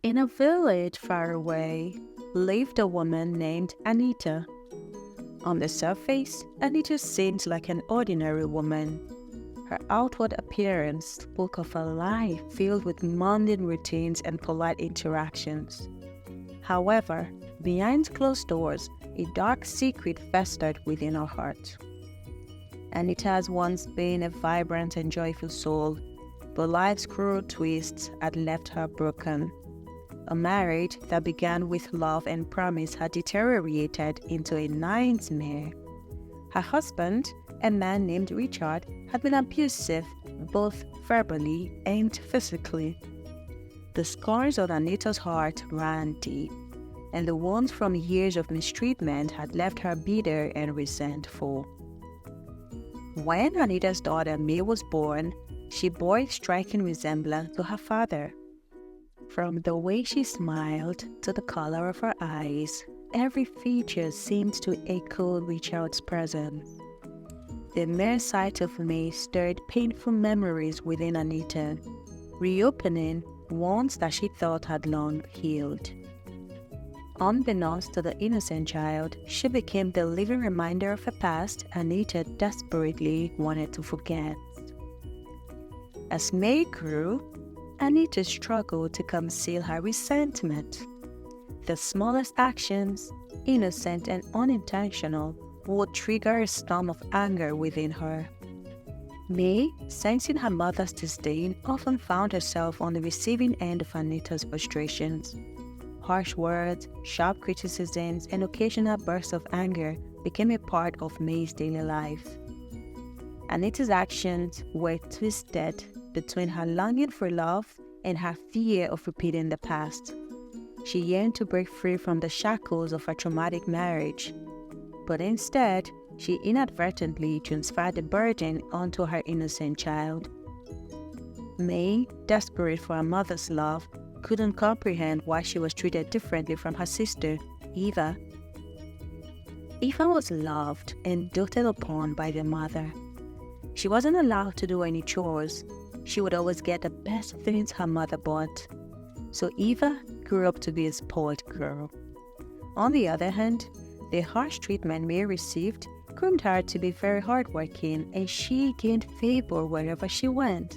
In a village far away lived a woman named Anita. On the surface, Anita seemed like an ordinary woman. Her outward appearance spoke of a life filled with mundane routines and polite interactions. However, behind closed doors, a dark secret festered within her heart. Anita has once been a vibrant and joyful soul, but life's cruel twists had left her broken. A marriage that began with love and promise had deteriorated into a nightmare. Her husband, a man named Richard, had been abusive both verbally and physically. The scars on Anita's heart ran deep, and the wounds from years of mistreatment had left her bitter and resentful. When Anita's daughter May was born, she bore a striking resemblance to her father. From the way she smiled to the color of her eyes, every feature seemed to echo Richard's presence. The mere sight of May stirred painful memories within Anita, reopening wounds that she thought had long healed. Unbeknownst to the innocent child, she became the living reminder of a past Anita desperately wanted to forget. As May grew, Anita struggled to conceal her resentment. The smallest actions, innocent and unintentional, would trigger a storm of anger within her. May, sensing her mother's disdain, often found herself on the receiving end of Anita's frustrations. Harsh words, sharp criticisms, and occasional bursts of anger became a part of May's daily life. Anita's actions were twisted between her longing for love and her fear of repeating the past. She yearned to break free from the shackles of her traumatic marriage, but instead, she inadvertently transferred the burden onto her innocent child. May, desperate for her mother's love, couldn't comprehend why she was treated differently from her sister, Eva. Eva was loved and doted upon by their mother. She wasn't allowed to do any chores. She would always get the best things her mother bought. So Eva grew up to be a spoiled girl. On the other hand, the harsh treatment May received groomed her to be very hardworking, and she gained favor wherever she went.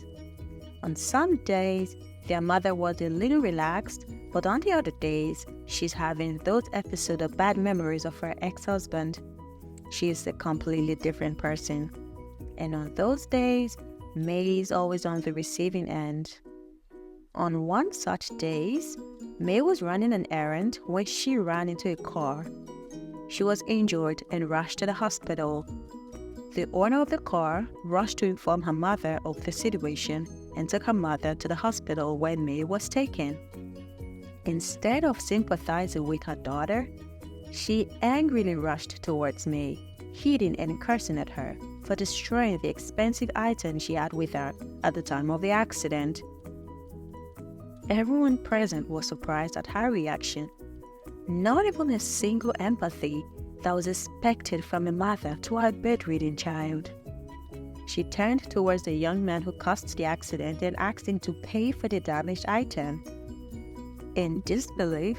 On some days, their mother was a little relaxed, but on the other days, she's having those episodes of bad memories of her ex-husband. She is a completely different person. And on those days, May is always on the receiving end. On one such days, May was running an errand when she ran into a car. She was injured and rushed to the hospital. The owner of the car rushed to inform her mother of the situation and took her mother to the hospital where May was taken. Instead of sympathizing with her daughter, she angrily rushed towards May, hitting and cursing at her for destroying the expensive items she had with her at the time of the accident. Everyone present was surprised at her reaction. Not even a single empathy that was expected from a mother to her bedridden child. She turned towards the young man who caused the accident and asked him to pay for the damaged item. In disbelief,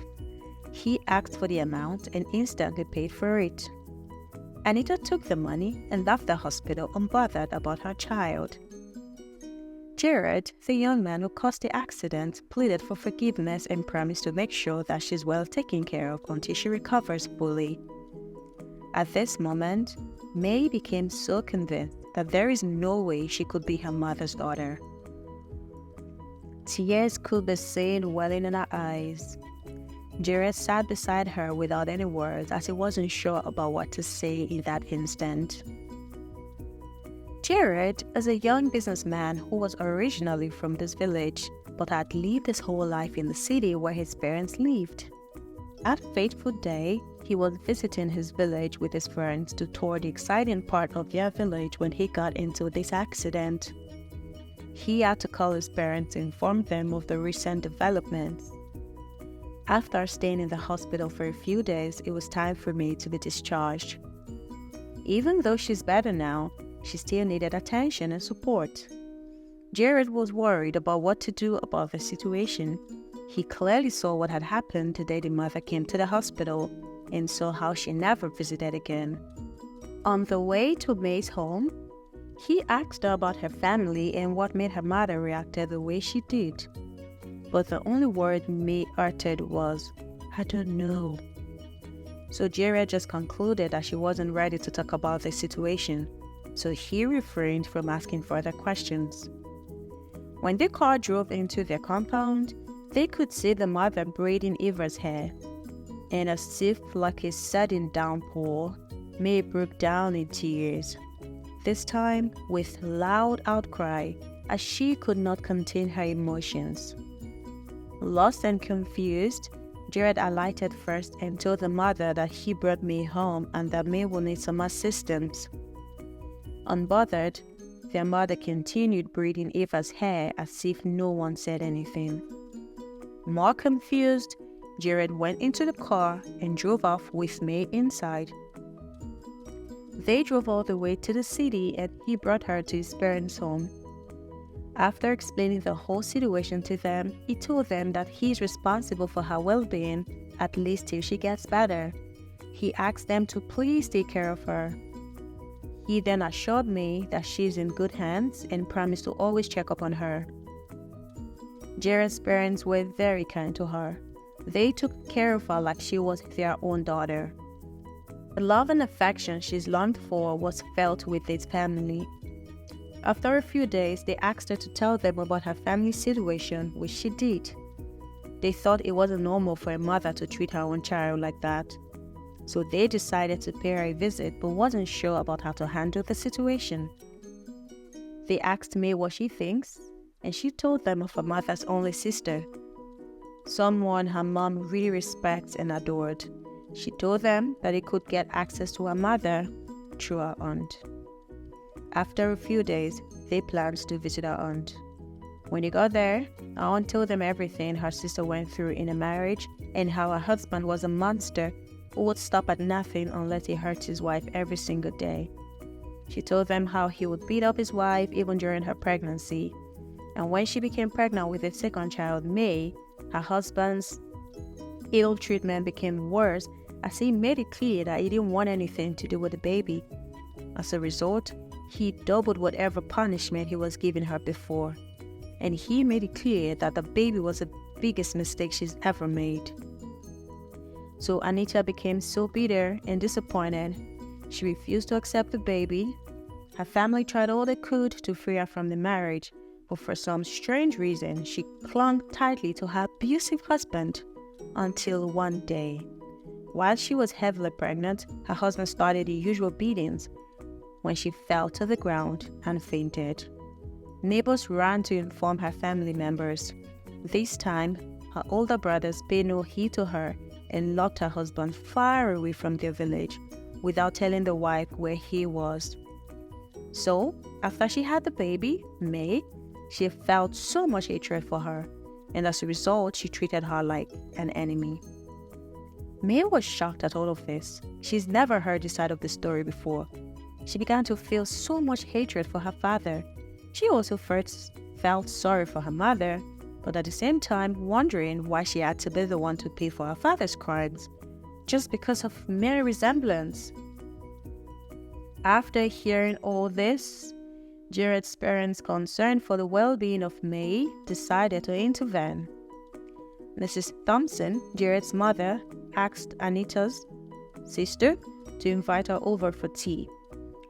he asked for the amount and instantly paid for it. Anita took the money and left the hospital unbothered about her child. Jared, the young man who caused the accident, pleaded for forgiveness and promised to make sure that she's well taken care of until she recovers fully. At this moment, May became so convinced that there is no way she could be her mother's daughter. Tears could be seen welling in her eyes. Jared sat beside her without any words, as he wasn't sure about what to say in that instant. Jared is a young businessman who was originally from this village, but had lived his whole life in the city where his parents lived. That fateful day, he was visiting his village with his friends to tour the exciting part of their village when he got into this accident. He had to call his parents to inform them of the recent developments. After staying in the hospital for a few days, it was time for me to be discharged. Even though she's better now, she still needed attention and support. Jared was worried about what to do about the situation. He clearly saw what had happened the day the mother came to the hospital and saw how she never visited again. On the way to May's home, he asked her about her family and what made her mother react the way she did. But the only word May uttered was, "I don't know." So Jared just concluded that she wasn't ready to talk about the situation, so he refrained from asking further questions. When the car drove into their compound, they could see the mother braiding Eva's hair. And as if like a sudden downpour, May broke down in tears, this time with loud outcry as she could not contain her emotions. Lost and confused, Jared alighted first and told the mother that he brought May home and that May will need some assistance. Unbothered, their mother continued braiding Eva's hair as if no one said anything. More confused, Jared went into the car and drove off with May inside. They drove all the way to the city and he brought her to his parents' home. After explaining the whole situation to them, he told them that he is responsible for her well-being, at least till she gets better. He asked them to please take care of her. He then assured May that she is in good hands and promised to always check up on her. Jared's parents were very kind to her. They took care of her like she was their own daughter. The love and affection she's longed for was felt with his family. After a few days, they asked her to tell them about her family situation, which she did. They thought it wasn't normal for a mother to treat her own child like that. So they decided to pay her a visit but wasn't sure about how to handle the situation. They asked May what she thinks, and she told them of her mother's only sister, someone her mom really respects and adored. She told them that they could get access to her mother through her aunt. After a few days, they planned to visit her aunt. When they got there, her aunt told them everything her sister went through in a marriage and how her husband was a monster who would stop at nothing unless he hurt his wife every single day. She told them how he would beat up his wife even during her pregnancy. And when she became pregnant with a second child, May, her husband's ill treatment became worse as he made it clear that he didn't want anything to do with the baby. As a result, he doubled whatever punishment he was giving her before. And he made it clear that the baby was the biggest mistake she's ever made. So Anita became so bitter and disappointed. She refused to accept the baby. Her family tried all they could to free her from the marriage, but for some strange reason, she clung tightly to her abusive husband until one day. While she was heavily pregnant, her husband started the usual beatings when she fell to the ground and fainted. Neighbors ran to inform her family members. This time, her older brothers paid no heed to her and locked her husband far away from their village without telling the wife where he was. So, after she had the baby, May, she felt so much hatred for her, and as a result, she treated her like an enemy. May was shocked at all of this. She's never heard this side of the story before. She began to feel so much hatred for her father. She also first felt sorry for her mother, but at the same time wondering why she had to be the one to pay for her father's crimes, just because of mere resemblance. After hearing all this, Jared's parents, concerned for the well-being of May, decided to intervene. Mrs. Thompson, Jared's mother, asked Anita's sister to invite her over for tea,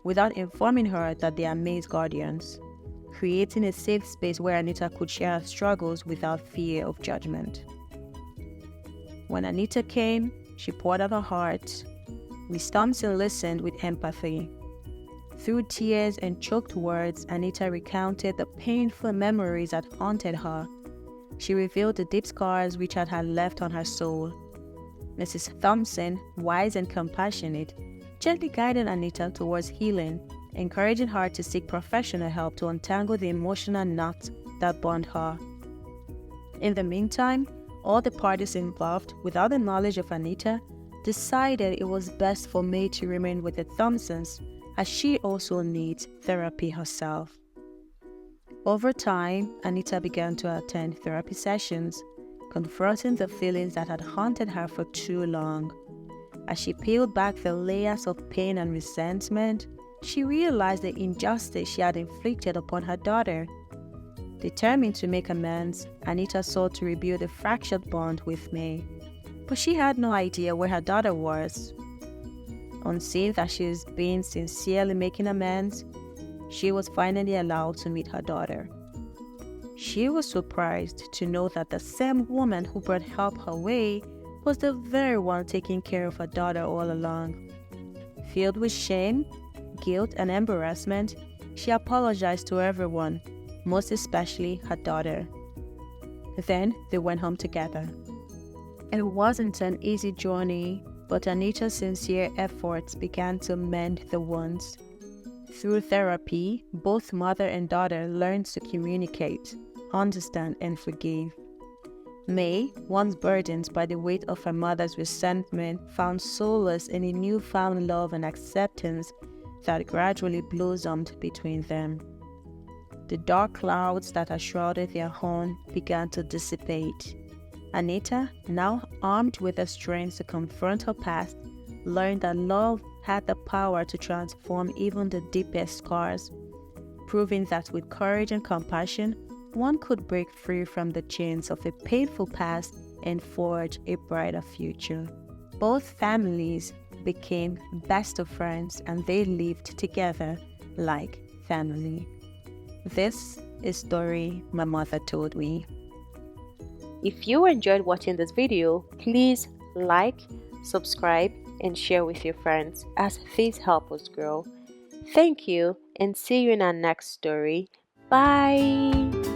without informing her that they are May's guardians, creating a safe space where Anita could share her struggles without fear of judgment. When Anita came, she poured out her heart. Miss Thompson listened with empathy. Through tears and choked words, Anita recounted the painful memories that haunted her. She revealed the deep scars Richard had left on her soul. Mrs. Thompson, wise and compassionate, gently guided Anita towards healing, encouraging her to seek professional help to untangle the emotional knot that bound her. In the meantime, all the parties involved, without the knowledge of Anita, decided it was best for May to remain with the Thompsons, as she also needs therapy herself. Over time, Anita began to attend therapy sessions, confronting the feelings that had haunted her for too long. As she peeled back the layers of pain and resentment, she realized the injustice she had inflicted upon her daughter. Determined to make amends, Anita sought to rebuild a fractured bond with May. But she had no idea where her daughter was. On seeing that she was being sincerely making amends, she was finally allowed to meet her daughter. She was surprised to know that the same woman who brought help her way was the very one taking care of her daughter all along. Filled with shame, guilt, and embarrassment, she apologized to everyone, most especially her daughter. Then they went home together. It wasn't an easy journey, but Anita's sincere efforts began to mend the wounds. Through therapy, both mother and daughter learned to communicate, understand, and forgive. May, once burdened by the weight of her mother's resentment, found solace in a newfound love and acceptance that gradually blossomed between them. The dark clouds that had shrouded their home began to dissipate. Anita, now armed with the strength to confront her past, learned that love had the power to transform even the deepest scars, proving that with courage and compassion, one could break free from the chains of a painful past and forge a brighter future. Both families became best of friends and they lived together like family. This is a story my mother told me. If you enjoyed watching this video, please like, subscribe, and share with your friends as these help us grow. Thank you and see you in our next story. Bye!